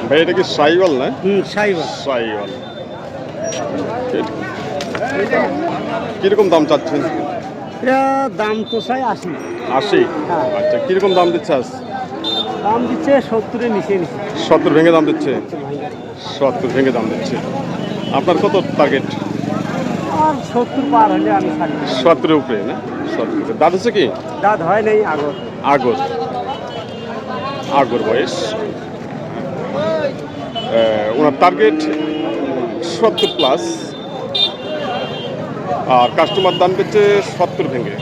ভাই এটা কি সাইওয়াল না? সাইওয়াল। সাইওয়াল। কিরকম দাম চাচ্ছেন? এটা দাম তো চাই 80। 80? হ্যাঁ। আচ্ছা, কিরকম দাম দিচ্ছে আজ? দাম দিচ্ছে 70-এর নিচে নিচে। 70 ভেঙে দাম দিচ্ছে? 70 ভেঙে দাম দিচ্ছে। আপনার কত টার্গেট? আর 70 পার হলে আমি ছাড়ি। 70 এর উপরে না? 70। দাঁত হচ্ছে কি? দাঁত হয় নাই আগর। আগর। আগর বয়স। ওনার টার্গেট 70 প্লাস, আর কাস্টমার দাম দিচ্ছে 70 ভেঙে।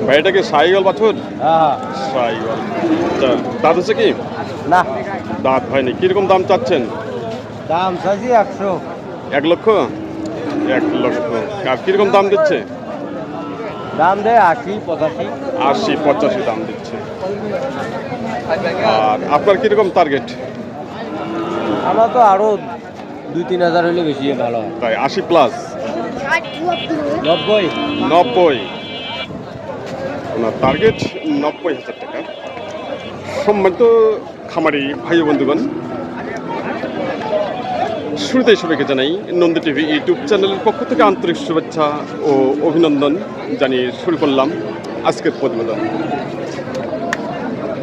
ভাই এটা কি সাইওয়াল বাছুর? হ্যাঁ। সাইওয়াল। আচ্ছা, দাঁত হচ্ছে কি? না, দাঁত হয়নি। কিরকম দাম চাচ্ছেন? দাম চাইছি 100। 1 লক্ষ? 1 লক্ষ। আর কিরকম দাম দিচ্ছে? দাম দেয় 80-85। 80-85 দাম দিচ্ছে। আর আপনার কিরকম টার্গেট? আমার তো আরো 2-3 হাজার হলে বেশি ভালো হয়। তাই 80 প্লাস? 90। 90। ওনার টার্গেট 90,000 টাকা। সম্মানিত খামারি ভাই ও বন্ধুগণ, শুরুতেই সবাইকে জানাই নন্দী টিভি ইউটিউব চ্যানেলের পক্ষ থেকে আন্তরিক শুভেচ্ছা ও অভিনন্দন জানিয়ে শুরু করলাম আজকের প্রতিবেদন।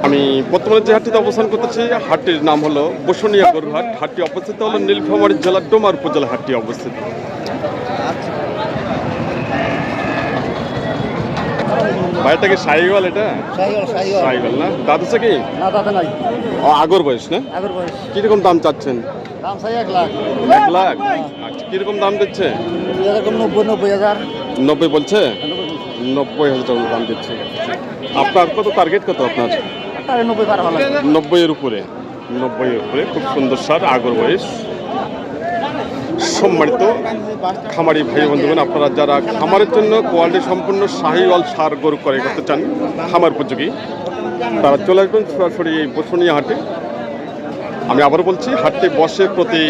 আমি বর্তমানে যে হাটটিতে অবস্থান করতেছি, হাটটির নাম হলো বসুনিয়া গরুহাট। হাটটি অবস্থিত হলো নীলফামারী জেলার ডোমার উপজেলা হাটটি অবস্থিত। ভাইটা কি সাইওয়াল? এটা সাইওয়াল না? দাঁত হচ্ছে কি? না, দাদা নাই। আগর বয়স না? আগর বয়স। কিরকম দাম চাচ্ছেন? দাম চাই 1 লাখ। 1 লাখ? আচ্ছা, কিরকম দাম দিচ্ছে? এরকম 90 হাজার। 90 বলছে? 90,000 টাকা দাম দিচ্ছে। আপনার কত টার্গেট? কত আপনার? 90 পার ভালো। 90 এর উপরে। 90 এর উপরে। খুব সুন্দর সার, আগর বয়স। সম্মানিত খামারি ভাই বন্ধুগণ, আপনারা যারা খামারের জন্য কোয়ালিটি সম্পূর্ণ শাহিওয়াল সার গরু ক্রয় করতে চান খামার উপযোগী, তারা চলে আসবেন সরাসরি এই বসুনিয়া হাটে। আমি আবার বলছি, হাটটি বসে প্রতি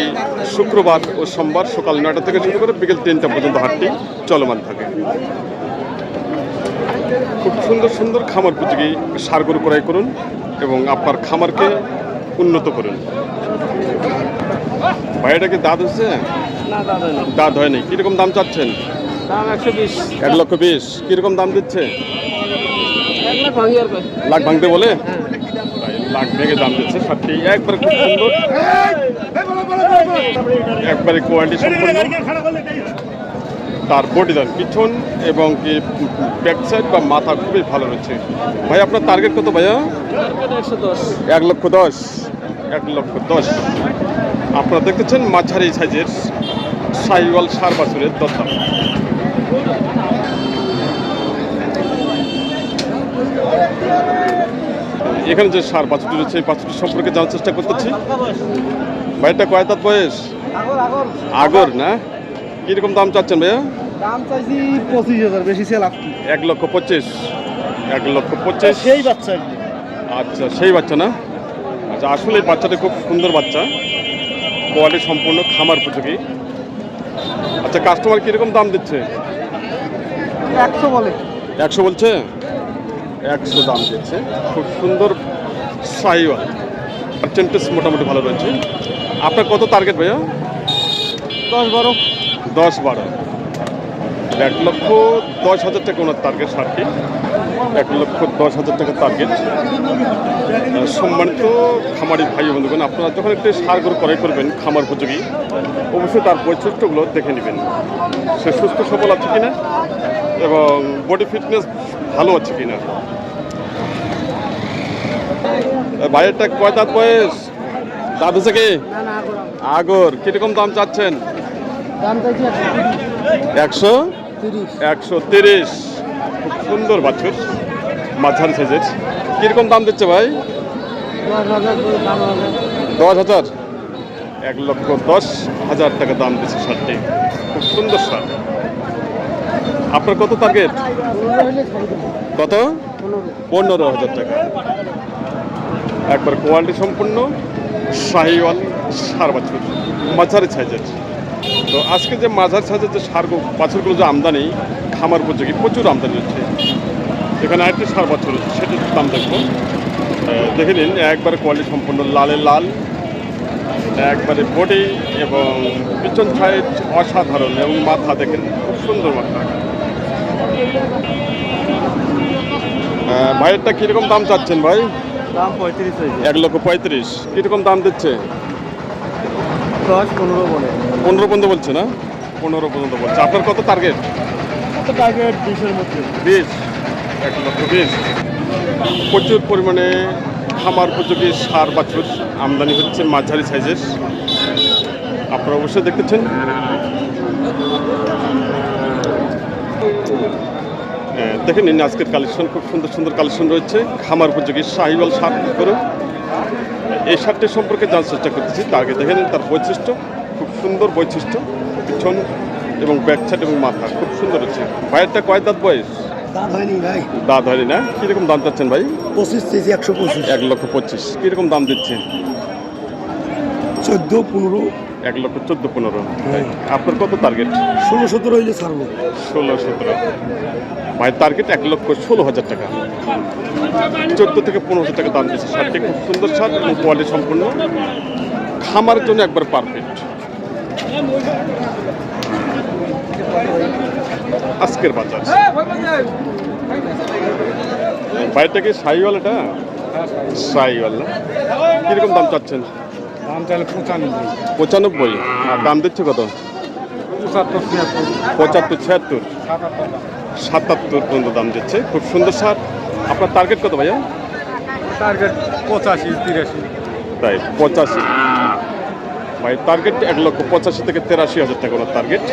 শুক্রবার ও সোমবার সকাল 9টা থেকে শুরু করে বিকেল 3টা পর্যন্ত হাটটি চলমান থাকে। খুব সুন্দর সুন্দর খামার উপযোগী সার গরু ক্রয় করুন এবং আপনার খামারকে উন্নত করুন। ভাইটা কি দাঁত হচ্ছে? না, দাদা নাই। দাঁত হয়নি। কিরকম দাম চাচ্ছেন? দাম 120। 1 লক্ষ 20। কিরকম দাম দিচ্ছে? 1 লাখ ভাঙি আর কই। লাখ ভাঙতে বলে? তাই লাখ ভেঙে দাম দিচ্ছে। সারটি একবারে খুব সুন্দর, একবারে কোয়ালিটি সম্পূর্ণ। তার বডি দান পিছন এবং কি ব্যাক সাইড বা মাথা খুবই ভালো রয়েছে। ভাই আপনার টার্গেট কত ভাইয়া? 110। 1 লক্ষ 10। 1 লক্ষ 10। আপনারা দেখতেছেন মাঝারি সাইজের সাইওয়াল সার বাছুরের দরদাম। এখানে যে সার বাছুরটি রয়েছে, এই বাছুরটি সম্পর্কে জানার চেষ্টা করতেছি। ভাইটা কয় দাঁত বয়স? আগর না? কিরকম দাম চাচ্ছেন ভাইয়া? দাম চাইছি 25,000, বেশি সেল আপনি। 1 লক্ষ 25। 1 লক্ষ 25। সেই বাচ্চা। আচ্ছা, সেই বাচ্চা না? আচ্ছা, আসলে এই বাচ্চাটা খুব সুন্দর বাচ্চা, কোয়ালিটি সম্পূর্ণ, খামার উপযোগী। আচ্ছা, কাস্টমার কিরকম দাম দিচ্ছে? 100 বলে। 100 বলছে? 100 দাম দিচ্ছে। খুব সুন্দর সাইওয়াল, পার্সেন্টেজ মোটামুটি ভালো রয়েছে। আপনার কত টার্গেট ভাইয়া? 10-12। 10-12। 1 লক্ষ 10,000 টাকা ওনার টার্গেট সারটি। 1 লক্ষ 10,000 টাকা টার্গেট। সম্মানিত খামারি ভাই বন্ধুগণ, আপনারা যখন একটি সার গরু ক্রয় করবেন খামার উপযোগী, অবশ্যই তার বৈশিষ্ট্যগুলো দেখে নেবেন। সে সুস্থ সবল আছে কিনা এবং বডি ফিটনেস ভালো আছে কিনা। ভাইয়েরটা কয় দাঁত বয়স? দাঁত হচ্ছে কি? আগর। কিরকম দাম চাচ্ছেন? দাম চাইছি 130। 130। খুব সুন্দর বাছুর, মাঝারি সাইজের। কিরকম দাম দিচ্ছে ভাই? 10,000। 1 লক্ষ 10,000 টাকা দাম দিচ্ছে সারটি। খুব সুন্দর সার। আপনার কত টার্গেট? কত? 15,000 টাকা। একবার কোয়ালিটি সম্পূর্ণ শাহিওয়াল সার বাছুর, মাঝারি সাইজের। তো আজকে যে মাঝারি সাইজের যে সার বাছুরগুলো যে আমদানি খামার উপযোগী, প্রচুর আমদানি হচ্ছে। এখানে আরেকটি সার বাছুর রয়েছে, সেটির দাম দেখবো। দেখে নিন একবারে কোয়ালিটি সম্পূর্ণ লালে লাল, একবারে বডি এবং পিছন সাইড অসাধারণ এবং মাথা দেখেন খুব সুন্দর মাথা। ভাইয়েরটা কীরকম দাম চাচ্ছেন ভাই? দাম 35 হয়েছে। 1,35,000। কীরকম দাম দিচ্ছে? 10-15 বলে। 15 পর্যন্ত বলছে না? 15 পর্যন্ত বলছে। আপনার কত টার্গেট? টার্গেট 20-এর মধ্যে। 20, 1,20,000। প্রচুর পরিমাণে খামার উপযোগী ষাঁড় বাছুর আমদানি হচ্ছে মাঝারি সাইজের, আপনারা অবশ্যই দেখতেছেন। দেখে নিন আজকের কালেকশন, খুব সুন্দর সুন্দর কালেকশন রয়েছে খামার উপযোগী শাহিওয়াল ষাঁড় করে। এই ষাঁড়টি সম্পর্কে জানার চেষ্টা করতেছি। তার আগে দেখে নিন তার বৈশিষ্ট্য, খুব সুন্দর বৈশিষ্ট্য, পিছন এবং ব্যাক সাইড এবং মাথা খুব সুন্দর হচ্ছে। ভাইয়েরটা কয় দাঁত বয়স? দাঁত হয়নি ভাই। দাঁত হয়নি না? কীরকম দাম চাচ্ছেন ভাই? 25 চেয়েছি, 125। 1,25,000। কীরকম দাম দিচ্ছে? 14-15। 1,14,15,000। আপনার কত টার্গেট? 16-17 হইলে ছাড়বো। 16-17। ভাই টার্গেট 1,16,000 টাকা। 14 থেকে 15,000 টাকা দাম দিচ্ছে। শার্টটি খুব সুন্দর শার্ট এবং কোয়ালিটি সম্পূর্ণ, খামারের জন্য একবার পারফেক্ট। আজকের বাজার ভাইটা কি শাহিওয়াল? এটা শাহিওয়াল না? কীরকম দাম চাচ্ছেন? দাম চাইলে 95। 95। আর দাম দিচ্ছে কত? 75-76, 77 পর্যন্ত দাম দিচ্ছে। খুব সুন্দর শার্ট। আপনার টার্গেট কত ভাইয়া? টার্গেট 85-83। তাই 85। ভাই টার্গেট 1,85,000 থেকে 83,000 টাকা ওনার টার্গেট।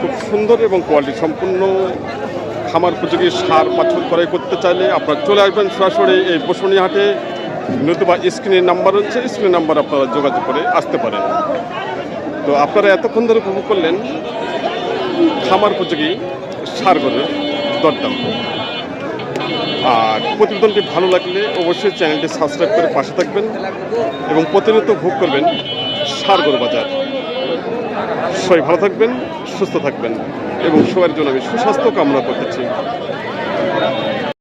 খুব সুন্দর এবং কোয়ালিটি সম্পূর্ণ খামার উপযোগী ষাঁড় বাছুর ক্রয় করতে চাইলে আপনারা চলে আসবেন সরাসরি এই বসুনিয়া হাটে, নতুবা স্ক্রিনের নাম্বার হচ্ছে, স্ক্রিনের নাম্বার আপনারা যোগাযোগ করে আসতে পারেন। তো আপনারা এতক্ষণ ধরে উপভোগ করলেন খামার উপযোগী ষাঁড় গরুর দরদাম। আর প্রতিবেদনটি ভালো লাগলে অবশ্যই চ্যানেলটি সাবস্ক্রাইব করে পাশে থাকবেন এবং প্রতিনিয়ত ভোগ করবেন ষাঁড় গরু বাজার। সবাই ভালো থাকবেন, সুস্থ থাকবেন এবং সবার জন্য আমি সুস্বাস্থ্য কামনা করতেছি।